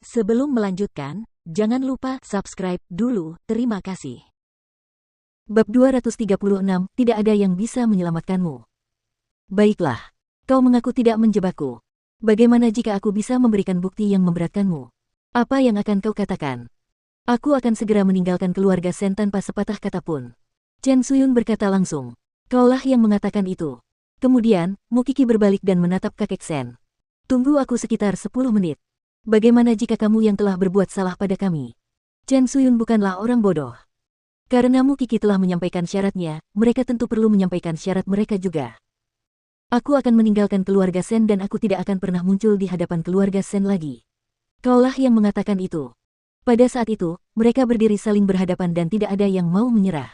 Sebelum melanjutkan, jangan lupa subscribe dulu, terima kasih. Bab 236, tidak ada yang bisa menyelamatkanmu. Baiklah, kau mengaku tidak menjebakku. Bagaimana jika aku bisa memberikan bukti yang memberatkanmu? Apa yang akan kau katakan? Aku akan segera meninggalkan keluarga Sen tanpa sepatah kata pun. Chen Suyun berkata langsung. Kaulah yang mengatakan itu. Kemudian, Mukiki berbalik dan menatap kakek Sen. Tunggu aku sekitar 10 menit. Bagaimana jika kamu yang telah berbuat salah pada kami? Chen Suyun bukanlah orang bodoh. Karena Mukiki telah menyampaikan syaratnya, mereka tentu perlu menyampaikan syarat mereka juga. Aku akan meninggalkan keluarga Sen dan aku tidak akan pernah muncul di hadapan keluarga Sen lagi. Kaulah yang mengatakan itu. Pada saat itu, mereka berdiri saling berhadapan dan tidak ada yang mau menyerah.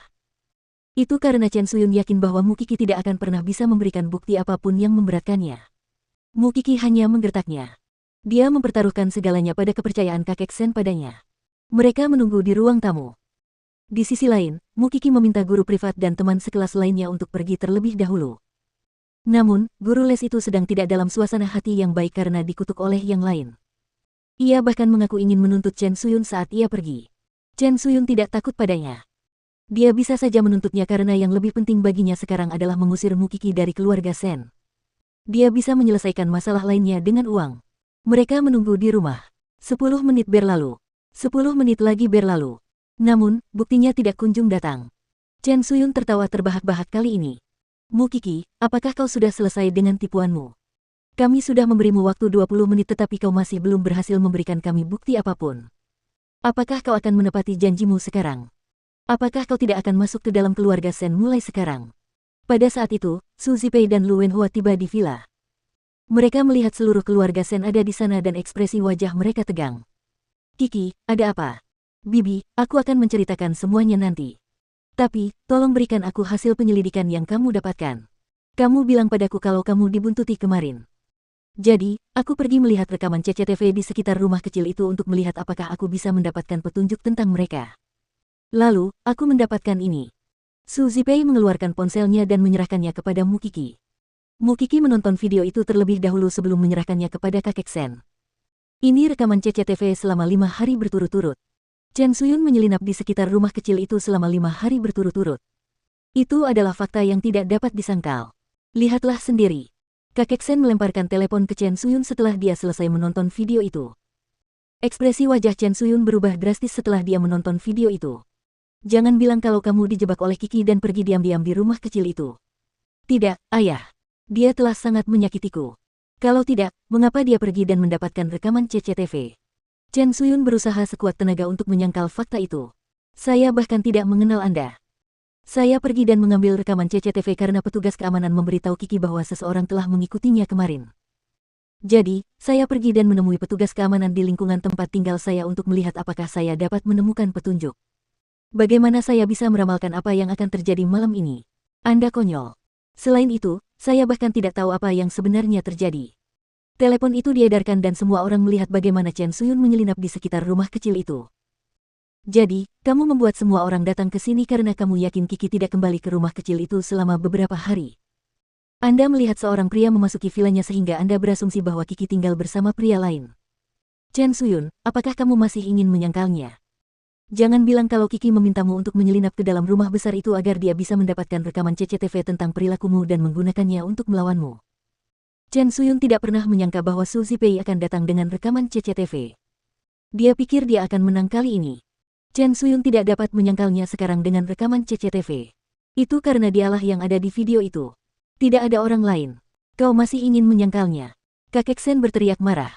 Itu karena Chen Suyun yakin bahwa Mukiki tidak akan pernah bisa memberikan bukti apapun yang memberatkannya. Mukiki hanya menggertaknya. Dia mempertaruhkan segalanya pada kepercayaan kakek Sen padanya. Mereka menunggu di ruang tamu. Di sisi lain, Mukiki meminta guru privat dan teman sekelas lainnya untuk pergi terlebih dahulu. Namun, guru les itu sedang tidak dalam suasana hati yang baik karena dikutuk oleh yang lain. Ia bahkan mengaku ingin menuntut Chen Suyun saat ia pergi. Chen Suyun tidak takut padanya. Dia bisa saja menuntutnya karena yang lebih penting baginya sekarang adalah mengusir Mukiki dari keluarga Sen. Dia bisa menyelesaikan masalah lainnya dengan uang. Mereka menunggu di rumah. 10 menit berlalu. 10 menit lagi berlalu. Namun, buktinya tidak kunjung datang. Chen Suyun tertawa terbahak-bahak kali ini. Mukiki, apakah kau sudah selesai dengan tipuanmu? Kami sudah memberimu waktu 20 menit tetapi kau masih belum berhasil memberikan kami bukti apapun. Apakah kau akan menepati janjimu sekarang? Apakah kau tidak akan masuk ke dalam keluarga Sen mulai sekarang? Pada saat itu, Su Zipei dan Lu Wenhua tiba di villa. Mereka melihat seluruh keluarga Sen ada di sana dan ekspresi wajah mereka tegang. Kiki, ada apa? Bibi, aku akan menceritakan semuanya nanti. Tapi, tolong berikan aku hasil penyelidikan yang kamu dapatkan. Kamu bilang padaku kalau kamu dibuntuti kemarin. Jadi, aku pergi melihat rekaman CCTV di sekitar rumah kecil itu untuk melihat apakah aku bisa mendapatkan petunjuk tentang mereka. Lalu, aku mendapatkan ini. Su Zipei mengeluarkan ponselnya dan menyerahkannya kepada Mukiki. Mukiki menonton video itu terlebih dahulu sebelum menyerahkannya kepada kakek Sen. Ini rekaman CCTV selama 5 hari berturut-turut. Chen Suyun menyelinap di sekitar rumah kecil itu selama 5 hari berturut-turut. Itu adalah fakta yang tidak dapat disangkal. Lihatlah sendiri. Kakek Sen melemparkan telepon ke Chen Suyun setelah dia selesai menonton video itu. Ekspresi wajah Chen Suyun berubah drastis setelah dia menonton video itu. Jangan bilang kalau kamu dijebak oleh Kiki dan pergi diam-diam di rumah kecil itu. Tidak, ayah. Dia telah sangat menyakitiku. Kalau tidak, mengapa dia pergi dan mendapatkan rekaman CCTV? Chen Suyun berusaha sekuat tenaga untuk menyangkal fakta itu. Saya bahkan tidak mengenal Anda. Saya pergi dan mengambil rekaman CCTV karena petugas keamanan memberitahu Kiki bahwa seseorang telah mengikutinya kemarin. Jadi, saya pergi dan menemui petugas keamanan di lingkungan tempat tinggal saya untuk melihat apakah saya dapat menemukan petunjuk. Bagaimana saya bisa meramalkan apa yang akan terjadi malam ini? Anda konyol. Selain itu, saya bahkan tidak tahu apa yang sebenarnya terjadi. Telepon itu diedarkan dan semua orang melihat bagaimana Chen Suyun menyelinap di sekitar rumah kecil itu. Jadi, kamu membuat semua orang datang ke sini karena kamu yakin Kiki tidak kembali ke rumah kecil itu selama beberapa hari. Anda melihat seorang pria memasuki vilanya sehingga Anda berasumsi bahwa Kiki tinggal bersama pria lain. Chen Suyun, apakah kamu masih ingin menyangkalnya? Jangan bilang kalau Kiki memintamu untuk menyelinap ke dalam rumah besar itu agar dia bisa mendapatkan rekaman CCTV tentang perilakumu dan menggunakannya untuk melawanmu. Chen Suyun tidak pernah menyangka bahwa Su Zipei akan datang dengan rekaman CCTV. Dia pikir dia akan menang kali ini. Chen Suyun tidak dapat menyangkalnya sekarang dengan rekaman CCTV. Itu karena dialah yang ada di video itu. Tidak ada orang lain. Kau masih ingin menyangkalnya. Kakek Sen berteriak marah.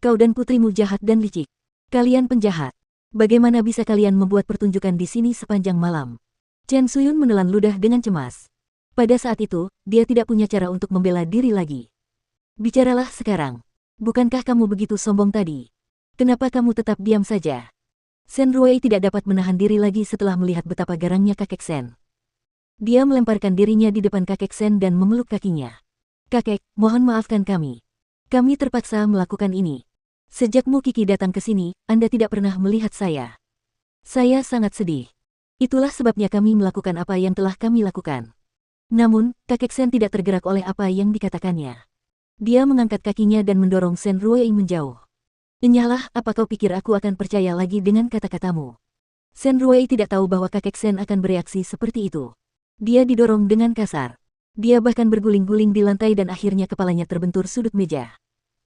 Kau dan putrimu jahat dan licik. Kalian penjahat. Bagaimana bisa kalian membuat pertunjukan di sini sepanjang malam? Chen Suyun menelan ludah dengan cemas. Pada saat itu, dia tidak punya cara untuk membela diri lagi. Bicaralah sekarang. Bukankah kamu begitu sombong tadi? Kenapa kamu tetap diam saja? Sen Ruei tidak dapat menahan diri lagi setelah melihat betapa garangnya kakek Sen. Dia melemparkan dirinya di depan kakek Sen dan memeluk kakinya. Kakek, mohon maafkan kami. Kami terpaksa melakukan ini. Sejak Mukiki datang ke sini, Anda tidak pernah melihat saya. Saya sangat sedih. Itulah sebabnya kami melakukan apa yang telah kami lakukan. Namun, kakek Sen tidak tergerak oleh apa yang dikatakannya. Dia mengangkat kakinya dan mendorong Sen Ruei menjauh. Enyahlah, apa kau pikir aku akan percaya lagi dengan kata-katamu? Shen Ruwei tidak tahu bahwa kakek Shen akan bereaksi seperti itu. Dia didorong dengan kasar. Dia bahkan berguling-guling di lantai dan akhirnya kepalanya terbentur sudut meja.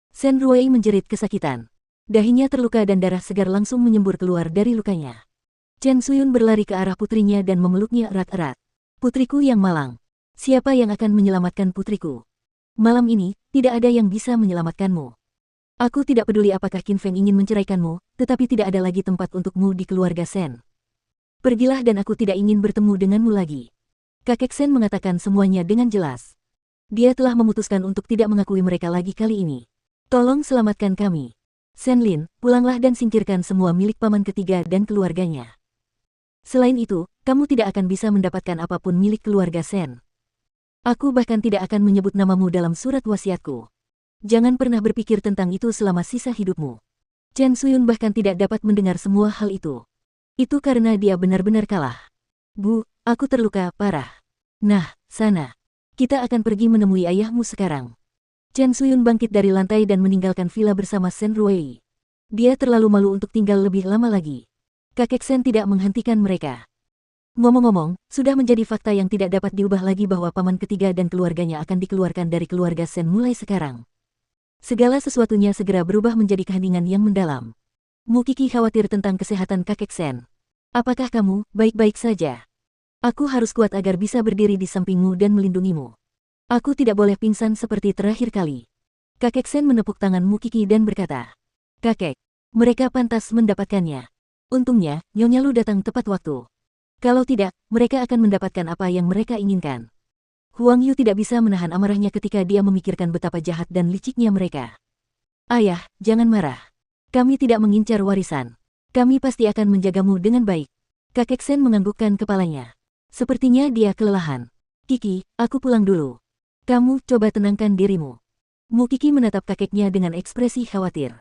Shen Ruwei menjerit kesakitan. Dahinya terluka dan darah segar langsung menyembur keluar dari lukanya. Chen Suyun berlari ke arah putrinya dan memeluknya erat-erat. Putriku yang malang. Siapa yang akan menyelamatkan putriku? Malam ini, tidak ada yang bisa menyelamatkanmu. Aku tidak peduli apakah Qin Feng ingin menceraikanmu, tetapi tidak ada lagi tempat untukmu di keluarga Shen. Pergilah dan aku tidak ingin bertemu denganmu lagi. Kakek Shen mengatakan semuanya dengan jelas. Dia telah memutuskan untuk tidak mengakui mereka lagi kali ini. Tolong selamatkan kami. Shen Lin, pulanglah dan singkirkan semua milik paman ketiga dan keluarganya. Selain itu, kamu tidak akan bisa mendapatkan apapun milik keluarga Shen. Aku bahkan tidak akan menyebut namamu dalam surat wasiatku. Jangan pernah berpikir tentang itu selama sisa hidupmu. Chen Suyun bahkan tidak dapat mendengar semua hal itu. Itu karena dia benar-benar kalah. Bu, aku terluka parah. Nah, sana. Kita akan pergi menemui ayahmu sekarang. Chen Suyun bangkit dari lantai dan meninggalkan villa bersama Shen Ruwei. Dia terlalu malu untuk tinggal lebih lama lagi. Kakek Shen tidak menghentikan mereka. Ngomong-ngomong, sudah menjadi fakta yang tidak dapat diubah lagi bahwa paman ketiga dan keluarganya akan dikeluarkan dari keluarga Shen mulai sekarang. Segala sesuatunya segera berubah menjadi keheningan yang mendalam. Mu Qi khawatir tentang kesehatan kakek Shen. Apakah kamu baik-baik saja? Aku harus kuat agar bisa berdiri di sampingmu dan melindungimu. Aku tidak boleh pingsan seperti terakhir kali. Kakek Shen menepuk tangan Mu Qi dan berkata, "Kakek, mereka pantas mendapatkannya. Untungnya, Nyonya Lu datang tepat waktu. Kalau tidak, mereka akan mendapatkan apa yang mereka inginkan." Huang Yu tidak bisa menahan amarahnya ketika dia memikirkan betapa jahat dan liciknya mereka. "Ayah, jangan marah. Kami tidak mengincar warisan. Kami pasti akan menjagamu dengan baik." Kakek Shen menganggukkan kepalanya. Sepertinya dia kelelahan. "Kiki, aku pulang dulu. Kamu coba tenangkan dirimu." Mu Qi menatap kakeknya dengan ekspresi khawatir.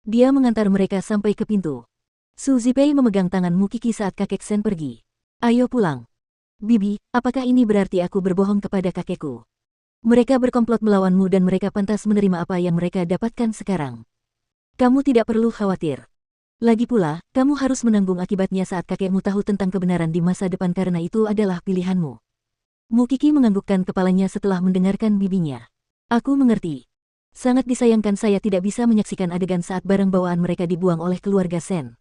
Dia mengantar mereka sampai ke pintu. Su Zipei memegang tangan Mu Qi saat kakek Shen pergi. "Ayo pulang. Bibi, apakah ini berarti aku berbohong kepada kakekku? Mereka berkomplot melawanmu dan mereka pantas menerima apa yang mereka dapatkan sekarang. Kamu tidak perlu khawatir. Lagi pula, kamu harus menanggung akibatnya saat kakekmu tahu tentang kebenaran di masa depan karena itu adalah pilihanmu." Mu Qi menganggukkan kepalanya setelah mendengarkan bibinya. "Aku mengerti. Sangat disayangkan saya tidak bisa menyaksikan adegan saat barang bawaan mereka dibuang oleh keluarga Shen.